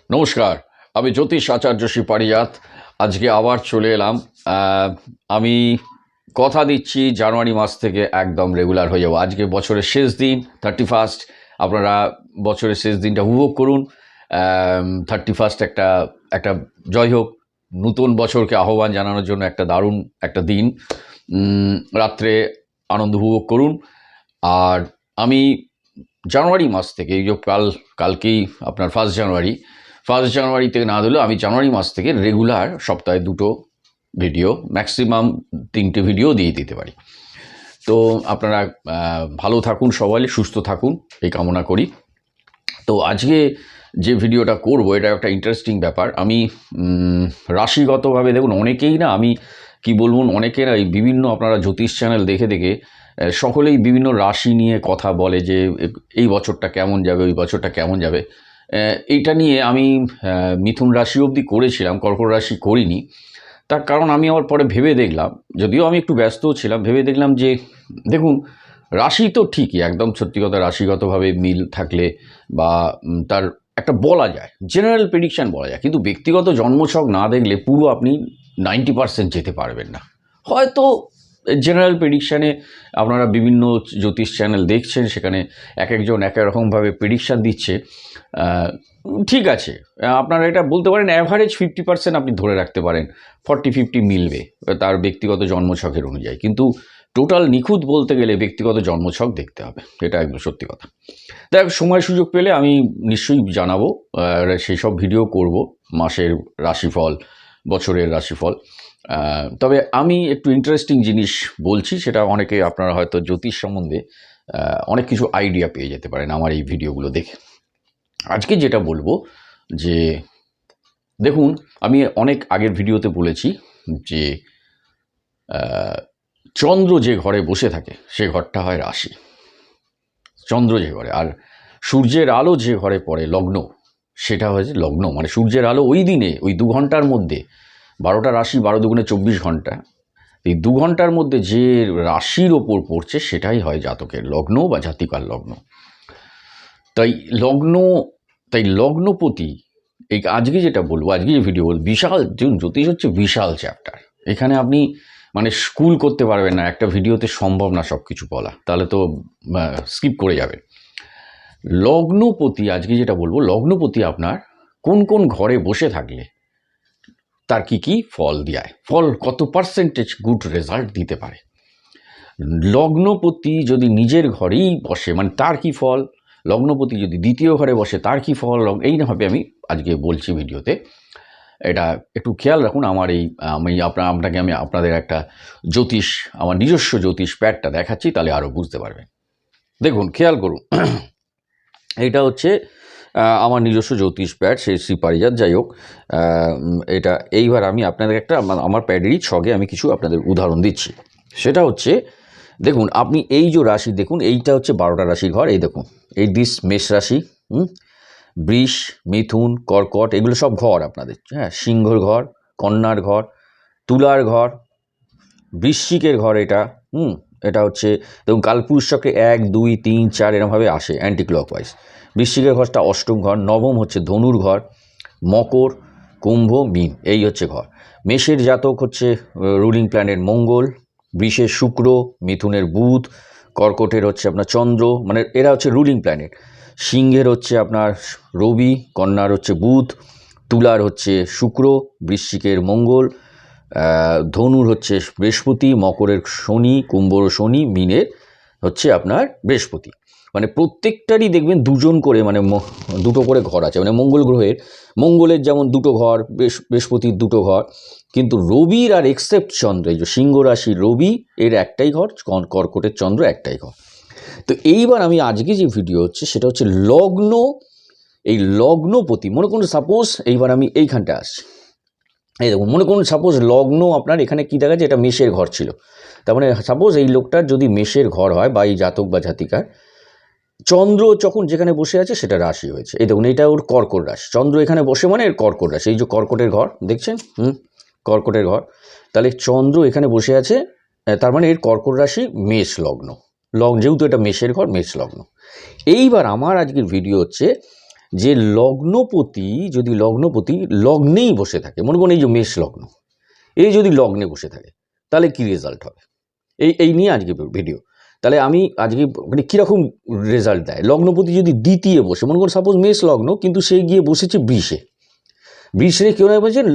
নমস্কার, আমি জ্যোতিষ আচার্য শ্রী পারিজাত। আজকে আবার চলে এলাম। আমি কথা দিচ্ছি জানুয়ারি মাস থেকে একদম রেগুলার হয়ে যাব। আজকে বছরের শেষ দিন 31। আপনারা বছরের শেষ দিনটা উপভোগ করুন। 31 একটা একটা জয় হোক, নতুন বছরকে আহ্বান জানানোর জন্য একটা দারুণ একটা দিন। রাত্রে আনন্দ উপভোগ করুন। আর আমি জানুয়ারি মাস থেকে এই যে কালকেই আপনার 1 জানুয়ারি থেকে না দিলেও আমি জানুয়ারি মাস থেকে রেগুলার সপ্তাহে 2টো ভিডিও, ম্যাক্সিমাম 3টে ভিডিও দিয়ে দিতে পারি। তো আপনারা ভালো থাকুন, সবাই সুস্থ থাকুন, এই কামনা করি। তো আজকে যে ভিডিওটা করব এটা একটা ইন্টারেস্টিং ব্যাপার। আমি রাশিগতভাবে দেখুন, অনেকেই না, আমি কি বলবো, অনেকের এই বিভিন্ন আপনারা জ্যোতিষ চ্যানেল দেখে দেখে সকলেই বিভিন্ন রাশি নিয়ে কথা বলে যে এই বছরটা কেমন যাবে, ওই বছরটা কেমন যাবে। এইটা নিয়ে আমি মিথুন রাশি অবধি করেছিলাম, কর্কট রাশি করিনি। তার কারণ আমি আবার পরে ভেবে দেখলাম, যদিও আমি একটু ব্যস্তও ছিলাম, ভেবে দেখলাম যে দেখুন, রাশি তো ঠিকই, একদম সত্যি কথা, রাশিগতভাবে মিল থাকলে বা তার একটা বলা যায়, জেনারেল প্রেডিকশান বলা যায়, কিন্তু ব্যক্তিগত জন্মছক না দেখলে পুরো আপনি 90% যেতে পারবেন না। হয়তো জেনারেল প্রেডিকশানে আপনারা বিভিন্ন জ্যোতিষ চ্যানেল দেখছেন, সেখানে এক একজন এক এক রকমভাবে প্রেডিকশান দিচ্ছে। ঠিক আছে, আপনারা এটা বলতে পারেন অ্যাভারেজ 50% আপনি ধরে রাখতে পারেন, 40-50 মিলবে তার ব্যক্তিগত জন্মছকের অনুযায়ী। কিন্তু টোটাল নিখুঁত বলতে গেলে ব্যক্তিগত জন্মছক দেখতে হবে, এটা একদম সত্যি কথা। দেখ, সময় সুযোগ পেলে আমি নিশ্চয়ই জানাবো, সেই সব ভিডিও করব, মাসের রাশিফল, বছরের রাশিফল। তবে আমি একটু ইন্টারেস্টিং জিনিস বলছি, সেটা অনেকে আপনারা হয়তো জ্যোতিষ সম্বন্ধে অনেক কিছু আইডিয়া পেয়ে যেতে পারেন আমার এই ভিডিওগুলো দেখে। আজকে যেটা বলবো যে দেখুন, আমি অনেক আগের ভিডিওতে বলেছি যে চন্দ্র যে ঘরে বসে থাকে সে ঘরটা হয় রাশি। চন্দ্র যে ঘরে, আর সূর্যের আলো যে ঘরে পড়ে লগ্ন, সেটা হয়েছে লগ্ন। মানে সূর্যের আলো ওই দিনে ওই 2 ঘন্টার মধ্যে, 12টা রাশি, 12 দুগুণে 24 ঘন্টা, এই 2 ঘন্টার মধ্যে যে রাশির ওপর পড়ছে সেটাই হয় জাতকের লগ্ন বা জাতিকার লগ্ন। তাই লগ্নপতি, এই আজকে যেটা বলবো, আজকে যে ভিডিও বলবো, বিশাল জ্যোতিষ হচ্ছে বিশাল চ্যাপ্টার। এখানে আপনি মানে স্কুল করতে পারবেন না, একটা ভিডিওতে সম্ভব না সব কিছু বলা, তাহলে তো স্কিপ করে যাবে। লগ্নপতি, আজকে যেটা বলবো, লগ্নপতি আপনার কোন কোন ঘরে বসে থাকলে তার কি কি ফল দেয়, ফল কত পার্সেন্টেজ গুড রেজাল্ট দিতে পারে। লগ্নপতি যদি নিজের ঘরেই বসে, মানে তার কি ফল, লগ্নপতি যদি দ্বিতীয় ঘরে বসে তার কি ফল, এইভাবে আমি আজকে বলছি ভিডিওতে। এটা একটু খেয়াল রাখুন। আমি আপনাদের একটা জ্যোতিষ, আমার নিজস্ব জ্যোতিষ প্যাডটা দেখাচ্ছি, তাহলে আরও বুঝতে পারবেন। দেখুন, খেয়াল করুন, এটা হচ্ছে আমার নিজস্ব জ্যোতিষ প্যাড, সেই শ্রী পারিজাত। যাই হোক, এটা এইবার আমি আপনাদের একটা আমার প্যাডেরই ছকে আমি কিছু আপনাদের উদাহরণ দিচ্ছি। সেটা হচ্ছে, দেখুন, আপনি এই যে রাশি দেখুন, এইটা হচ্ছে 12টা রাশির ঘর। এই দেখুন, এই মেষ রাশি, বৃষ, মিথুন, কর্কট, এগুলো সব ঘর আপনাদের। হ্যাঁ, সিংহর ঘর, কন্যার ঘর, তুলার ঘর, বৃশ্চিকের ঘর, এটা হচ্ছে দেখুন, কালপুরুষ চক্রে 1, 2, 3, 4 এরমভাবে আসে অ্যান্টি ক্লকওয়াইজ। বৃশ্চিকের ঘরটা অষ্টম ঘর, নবম হচ্ছে ধনুর ঘর, মকর, কুম্ভ, মীন, এই হচ্ছে ঘর। মেষের জাতক হচ্ছে রুলিং প্ল্যানেট মঙ্গল, বৃষের শুক্র, মিথুনের বুধ, কর্কটের হচ্ছে আপনার চন্দ্র, মানে এরা হচ্ছে রুলিং প্ল্যানেট। সিংহের হচ্ছে আপনার রবি, কন্যার হচ্ছে বুধ, তুলার হচ্ছে শুক্র, বৃশ্চিকের মঙ্গল, ধনুর হচ্ছে বৃহস্পতি, মকরের শনি, কুম্ভর শনি, মীনের হচ্ছে আপনার বৃহস্পতি। মানে প্রত্যেকটারই দেখবেন দুজন করে, মানে 2টো করে ঘর আছে। মানে মঙ্গলের যেমন 2টো ঘর, বৃহস্পতির 2টো ঘর, কিন্তু রবির আর এক্সেপ্ট চন্দ্র, এই যে সিংহ রাশি রবি এর একটাই ঘর, কর্কটের চন্দ্র একটাই ঘর। তো এইবার আমি আজকে যে ভিডিও হচ্ছে সেটা হচ্ছে লগ্ন, এই লগ্নপতি। মনে করুন সাপোজ, এইবার আমি এইখানটা আসছি, এই দেখুন, মনে করুন সাপোজ লগ্ন আপনার এখানে কী দেখা যায়, এটা মেষের ঘর ছিল। তার মানে সাপোজ এই লোকটার যদি মেষের ঘর হয়, বা এই জাতক বা জাতিকার, চন্দ্র যখন যেখানে বসে আছে সেটা রাশি হয়েছে। এই দেখুন, এইটা ওর কর্কট রাশি, চন্দ্র এখানে বসে মানে এর কর্কট রাশি। এই যে কর্কটের ঘর দেখছেন, কর্কটের ঘর, তাহলে চন্দ্র এখানে বসে আছে, তার মানে এর কর্কট রাশি মেষ লগ্ন, যেহেতু এটা মেষের ঘর, মেষ লগ্ন। এইবার আমার আজকের ভিডিও হচ্ছে যে লগ্নপতি যদি লগ্নেই বসে থাকে, মনে করুন এই যে মেষ লগ্ন, এই যদি লগ্নে বসে থাকে তাহলে কি রেজাল্ট হবে, এই নিয়ে আজকে ভিডিও। তাহলে আমি আজকে মানে কীরকম রেজাল্ট দেয়। লগ্নপতি যদি দ্বিতীয় বসে, মনে করুন সাপোজ মেষ লগ্ন, কিন্তু সে গিয়ে বসেছে বৃষে কেউ না বলছেন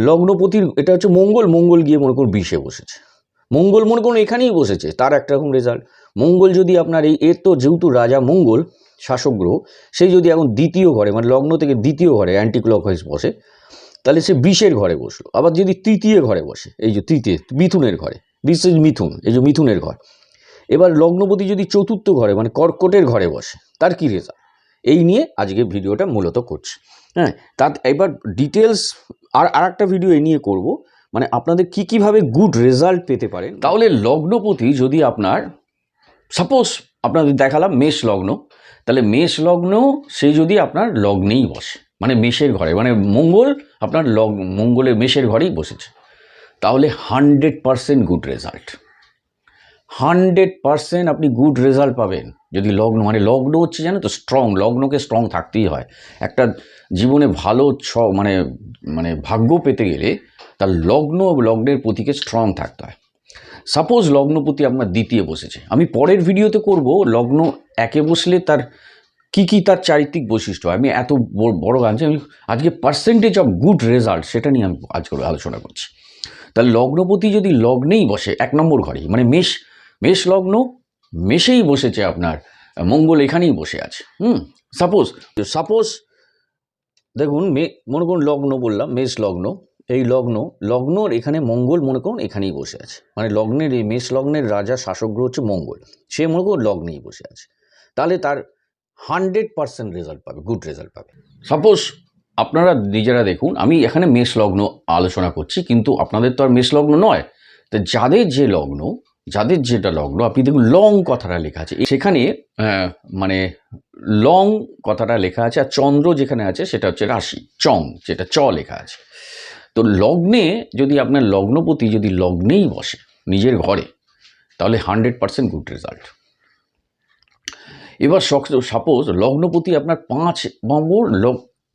লগ্নপতির, এটা হচ্ছে মঙ্গল গিয়ে মনে করুন বৃষে বসেছে, মঙ্গল মনে করুন এখানেই বসেছে, তার একটা রকম রেজাল্ট। মঙ্গল যদি আপনার এর তো যেহেতু রাজা মঙ্গল শাসক গ্রহ, সেই যদি এখন দ্বিতীয় ঘরে মানে লগ্ন থেকে দ্বিতীয় ঘরে অ্যান্টি ক্লকওয়াইজ বসে, তাহলে সে বৃষের ঘরে বসলো। আবার যদি তৃতীয় ঘরে বসে, এই যে তৃতীয় মিথুনের ঘরে, মিথুন, এই যে মিথুনের ঘর। এবার লগ্নপতি যদি চতুর্থ ঘরে মানে কর্কটের ঘরে বসে, তার কি রেজাল্ট, এই নিয়ে আজকে ভিডিওটা মূলত করছি। হ্যাঁ, তার এবার ডিটেলস আর একটা ভিডিও এই নিয়ে করব, মানে আপনাদের কীভাবে গুড রেজাল্ট পেতে পারেন। তাহলে লগ্নপতি যদি আপনার, সাপোজ আপনাদের দেখালাম মেষ লগ্ন, তাহলে মেষ লগ্ন সে যদি আপনার লগ্নেই বসে মানে মেষের ঘরে, মানে মঙ্গল আপনার মঙ্গলের মেষের ঘরেই বসেছে, তাহলে 100% গুড রেজাল্ট, 100% আপনি গুড রেজাল্ট পাবেন। যদি লগ্ন মানে লগ্ন হচ্ছে জানো তো স্ট্রং, লগ্নকে স্ট্রং থাকতেই হয়। একটা জীবনে ভালো মানে মানে ভাগ্য পেতে গেলে তার লগ্নের প্রতিকে স্ট্রং থাকতে হয়। সাপোজ লগ্নপতি আপনার দ্বিতীয় বসেছে, আমি পরের ভিডিওতে করব লগ্ন একে বসলে তার কি তার চারিত্রিক বৈশিষ্ট্য, আমি এত বড় গান আমি আজকে পার্সেন্টেজ অফ গুড রেজাল্ট সেটা নিয়ে আমি আজকে আলোচনা করছি। তাহলে লগ্নপতি যদি লগ্নেই বসে 1 নম্বর ঘরেই, মানে মেষ লগ্ন মেষেই বসেছে আপনার, মঙ্গল এখানেই বসে আছে। সাপোজ দেখুন মনে করুন লগ্ন বললাম মেষ লগ্ন, এই লগ্নর এখানে মঙ্গল মনে করুন এখানেই বসে আছে, মানে লগ্নের এই মেষ লগ্নের রাজা শাসক গ্রহ হচ্ছে মঙ্গল, সে মনে করুন লগ্নেই বসে আছে, তাহলে তার 100% রেজাল্ট পাবে, গুড রেজাল্ট পাবে। সাপোজ আপনারা নিজেরা দেখুন, আমি এখানে মেষ লগ্ন আলোচনা করছি, কিন্তু আপনাদের তো আর মেষ লগ্ন নয়, তো যাদের যেটা লগ্ন আপনি দেখুন লং কথাটা লেখা আছে সেখানে, মানে লং কথাটা লেখা আছে, আর চন্দ্র যেখানে আছে সেটা হচ্ছে রাশি যেটা লেখা আছে। তো লগ্নে যদি আপনার লগ্নপতি যদি লগ্নেই বসে নিজের ঘরে, তাহলে 100% গুড রেজাল্ট। এবার সাপোজ লগ্নপতি আপনার 5 নম্বর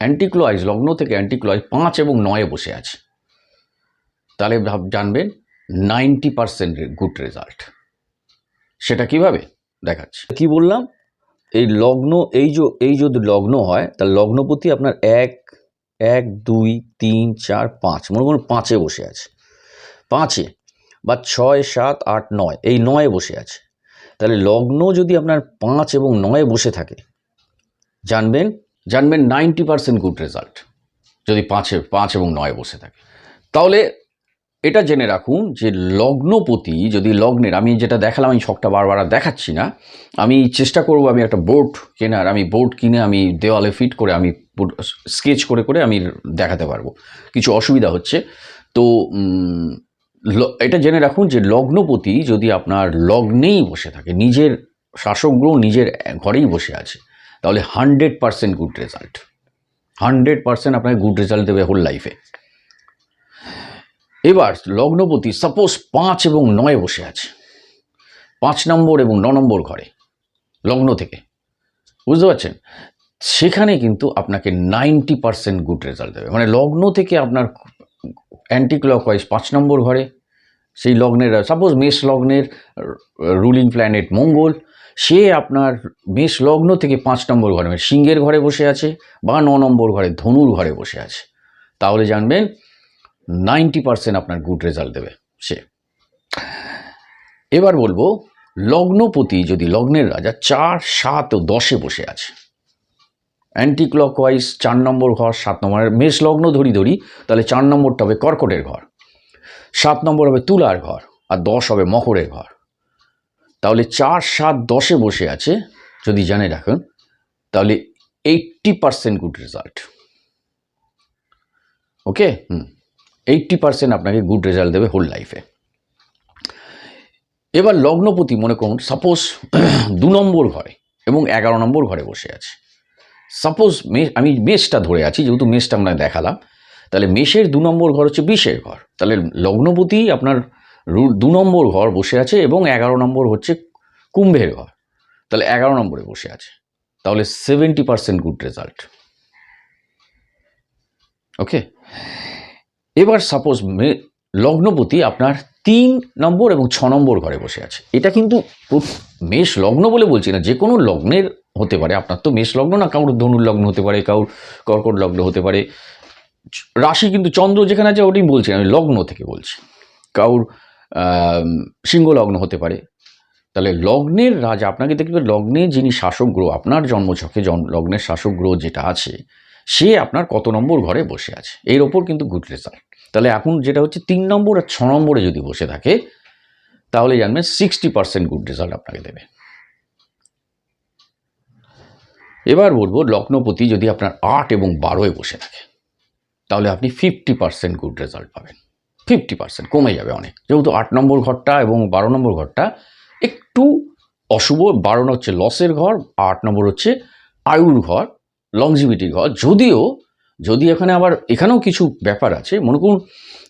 অ্যান্টিক্লয়েজ, লগ্ন থেকে অ্যান্টিক্লয়েজ 5 এবং 9 বসে আছে, তাহলে জানবেন 90% গুড রেজাল্ট। সেটা কিভাবে দেখাচ্ছে, কি বললাম, এই লগ্ন এই যদি লগ্ন হয় তাহলে লগ্নপতি আপনার 1 2 3 4 5 মনে করুন 5-এ বসে আছে, 5-এ বা 6 7 8 9 এই 9-এ বসে আছে, তাহলে লগ্ন যদি আপনার 5 এবং 9-এ বসে থাকে জানবেন 90% গুড রেজাল্ট যদি 5 এবং 9 বসে থাকে। তাহলে এটা জেনে রাখুন যে লগ্নপতি যদি লগ্নের, আমি যেটা দেখালাম আমি ছকটা বারবার দেখাচ্ছি না, আমি চেষ্টা করব আমি একটা বোর্ড কেনার, আমি বোর্ড কিনে আমি দেওয়ালে ফিট করে আমি স্কেচ করে আমি দেখাতে পারবো, কিছু অসুবিধা হচ্ছে। তো এটা জেনে রাখুন যে লগ্নপতি যদি আপনার লগ্নেই বসে থাকে, নিজের শাসক গ্রহ নিজের ঘরেই বসে আছে, তাহলে 100% গুড রেজাল্ট, 100% আপনাকে গুড রেজাল্ট দেবে হোল লাইফে। এবার লগ্নপতি সাপোজ 5 এবং 9 বসে আছে, 5 নম্বর এবং 9 নম্বর ঘরে লগ্ন থেকে, বুঝতে পারছেন, সেখানে কিন্তু আপনাকে 90% গুড রেজাল্ট দেবে। মানে লগ্ন থেকে আপনার অ্যান্টি ক্লকওয়াইজ 5 নম্বর ঘরে, সেই লগ্নের সাপোজ মেষ লগ্নের রুলিং প্ল্যানেট মঙ্গল, সে আপনার মেষ লগ্ন থেকে 5 নম্বর ঘরে মানে সিংহের ঘরে বসে আছে, বা 9 নম্বর ঘরে ধনুর ঘরে বসে আছে, তাহলে জানবেন 90% আপনার গুড রেজাল্ট দেবে সে। এবার বলবো লগ্নপতি যদি লগ্নের রাজা 4 7 ও 10-এ বসে আছে, অ্যান্টি ক্লকওয়াইজ 4 নম্বর ঘর 7 নম্বর, মেষ লগ্ন ধরি তাহলে 4 নম্বরটা হবে কর্কটের ঘর, 7 নম্বর হবে তুলার ঘর, আর 10 হবে মকরের ঘর। তাহলে 4 7 10-এ বসে আছে যদি জানে রাখুন, তাহলে 80% গুড রেজাল্ট। ওকে, 80% আপনাকে গুড রেজাল্ট দেবে হোল লাইফে। এবার লগ্নপতি মনে করুন সাপোজ 2 নম্বর ঘরে এবং 11 নম্বর ঘরে বসে আছে, সাপোজ আমি মেষটা ধরে আছি, যেহেতু মেষটা আমরা দেখালাম, তাহলে মেষের 2 নম্বর ঘর হচ্ছে বিষের ঘর, তাহলে লগ্নপতি আপনার 2 নম্বর ঘর বসে আছে এবং 11 নম্বর হচ্ছে কুম্ভের ঘর, তাহলে 11 নম্বরে বসে আছে, তাহলে 70% গুড রেজাল্ট। ওকে, এবার সাপোজ লগ্নপতি আপনার 3 নম্বর এবং 6 নম্বর ঘরে বসে আছে। এটা কিন্তু মেষ লগ্ন বলে বলছি না, যে কোনো লগ্নের হতে পারে। আপনার তো মেষ লগ্ন না, কারোর ধনুর লগ্ন হতে পারে, কারোর কর্কট লগ্ন হতে পারে। রাশি কিন্তু চন্দ্র যেখানে আছে ওটাই বলছি, আমি লগ্ন থেকে বলছি। কারোর সিংহ লগ্ন হতে পারে। তাহলে লগ্নের রাজা, আপনাকে দেখবে লগ্নে যিনি শাসক গ্রহ, আপনার জন্মছকে লগ্নের শাসক গ্রহ যেটা আছে, সে আপনার কত নম্বর ঘরে বসে আছে, এর ওপর কিন্তু গুড রেজাল্ট। তাহলে এখন যেটা হচ্ছে 3 নম্বর আর 6 নম্বরে যদি বসে থাকে, তাহলে জানবেন 60% গুড রেজাল্ট আপনাকে দেবে। এবার বলবো লগ্নপতি যদি আপনার 8 এবং 12-এ বসে থাকে, তাহলে আপনি 50% গুড রেজাল্ট পাবেন। 50% কমে যাবে অনেক, যেহেতু 8 নম্বর ঘরটা এবং 12 নম্বর ঘরটা একটু অশুভ। 12 হচ্ছে লসের ঘর, 8 নম্বর হচ্ছে আয়ুর ঘর, লংজিভিটির ঘর। যদি এখানেও কিছু ব্যাপার আছে। মনে করুন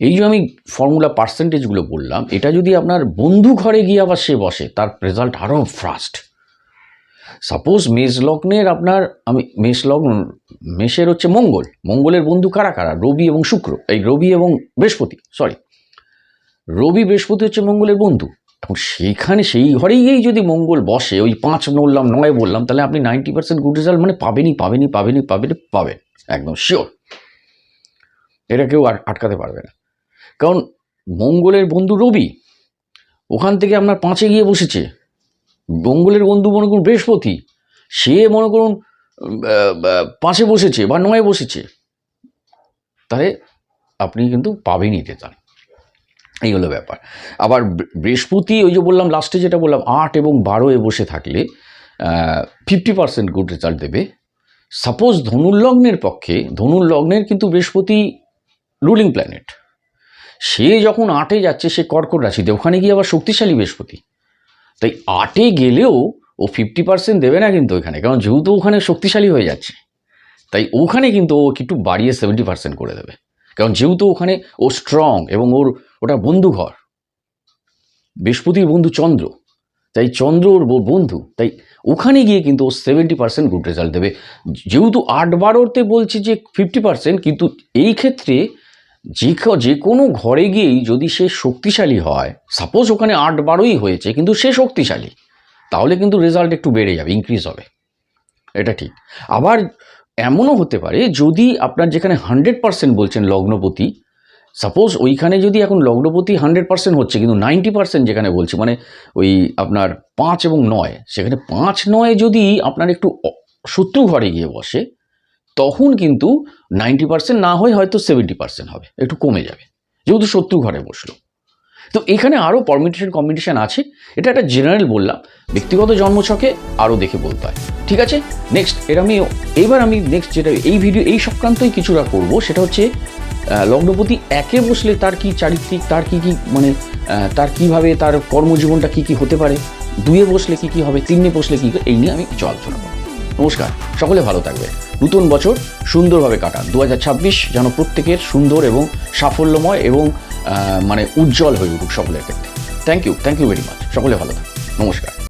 এই যে আমি ফর্মুলা পার্সেন্টেজগুলো বললাম, এটা যদি আপনার বন্ধু ঘরে গিয়ে আবার সে বসে, তার রেজাল্ট আরও ফাস্ট। সাপোজ মেষ লগ্নের আপনার, মেষের হচ্ছে মঙ্গলের বন্ধু কারা কারা? রবি এবং শুক্র, রবি বৃহস্পতি হচ্ছে মঙ্গলের বন্ধু। এখন সেই ঘরেই গিয়েই যদি মঙ্গল বসে, ওই 5 বললাম 9 বললাম, তাহলে আপনি 90% গুড রেজাল্ট মানে পাবেন, একদম শিওর। এটা কেউ আটকাতে পারবে না। কারণ মঙ্গলের বন্ধু রবি, ওখান থেকে আপনার 5-এ গিয়ে বসেছে। মঙ্গলের বন্ধু মনে করুন বৃহস্পতি, সে মনে করুন 5-এ বসেছে বা 9-এ বসেছে, তাহলে আপনি কিন্তু পাবেনই রেজাল্ট। এই হলো ব্যাপার। আবার বৃহস্পতি, ওই যে বললাম লাস্টে যেটা বললাম, 8 এবং 12-এ বসে থাকলে 50% গুড রেজাল্ট দেবে। সাপোজ ধনুর লগ্নের কিন্তু বৃহস্পতি রুলিং প্ল্যানেট, সে যখন 8-এ যাচ্ছে, সে কর্কট রাশিতে, ওখানে গিয়ে আবার শক্তিশালী বৃহস্পতি। তাই 8-এ গেলেও ও 50% দেবে না কিন্তু ওখানে, কারণ যেহেতু ওখানে শক্তিশালী হয়ে যাচ্ছে, তাই ওখানে কিন্তু ও একটু বাড়িয়ে 70% করে দেবে। কারণ যেহেতু ওখানে ও স্ট্রং এবং ওটা বন্ধু ঘর, বৃহস্পতির বন্ধু চন্দ্র, তাই চন্দ্র ওর বন্ধু, তাই ওখানে গিয়ে কিন্তু ও 70% গুড রেজাল্ট দেবে। যেহেতু 8-12-তে বলছি যে 50%, কিন্তু এই ক্ষেত্রে যে কোনো ঘরে গিয়েই যদি সে শক্তিশালী হয়, সাপোজ ওখানে 8-12-ই হয়েছে কিন্তু সে শক্তিশালী, তাহলে কিন্তু রেজাল্ট একটু বেড়ে যাবে, ইনক্রিজ হবে, এটা ঠিক। আবার এমনও হতে পারে, যদি আপনার যেখানে 100% বলছেন লগ্নপতি, সাপোজ ওইখানে যদি এখন লগ্নপতি 100% হচ্ছে, কিন্তু 90% যেখানে বলছি, মানে ওই আপনার 5 এবং 9, সেখানে 5-9 যদি আপনার একটু শত্রু ঘরে গিয়ে বসে, তখন কিন্তু 90% না হয়ে হয়তো 70% হবে, একটু কমে যাবে, যেহেতু শত্রু ঘরে বসলো। তো এখানে আরও কম্বিনেশন আছে, এটা একটা জেনারেল বললাম, ব্যক্তিগত জন্মছকে আরও দেখে বলতে হয়। ঠিক আছে, এবার আমি নেক্সট যেটা এই সংক্রান্তই কিছুটা করব, সেটা হচ্ছে লগ্নপতি 1-এ বসলে তার কি চারিত্রিক, তার কি মানে তার কিভাবে তার কর্মজীবনটা কি হতে পারে, 2-এ বসলে কি হবে, 3-এ বসলে কি, এই নিয়ে আমি কিছু আলোচনা করব। নমস্কার, সকলে ভালো থাকবে, নতুন বছর সুন্দরভাবে কাটান। 2026 যেন প্রত্যেকের সুন্দর এবং সাফল্যময় এবং মানে উজ্জ্বল হয়ে উঠুক সকলের ক্ষেত্রে। থ্যাংক ইউ ভেরি মাচ, সকলে ভালো থাকুন, নমস্কার।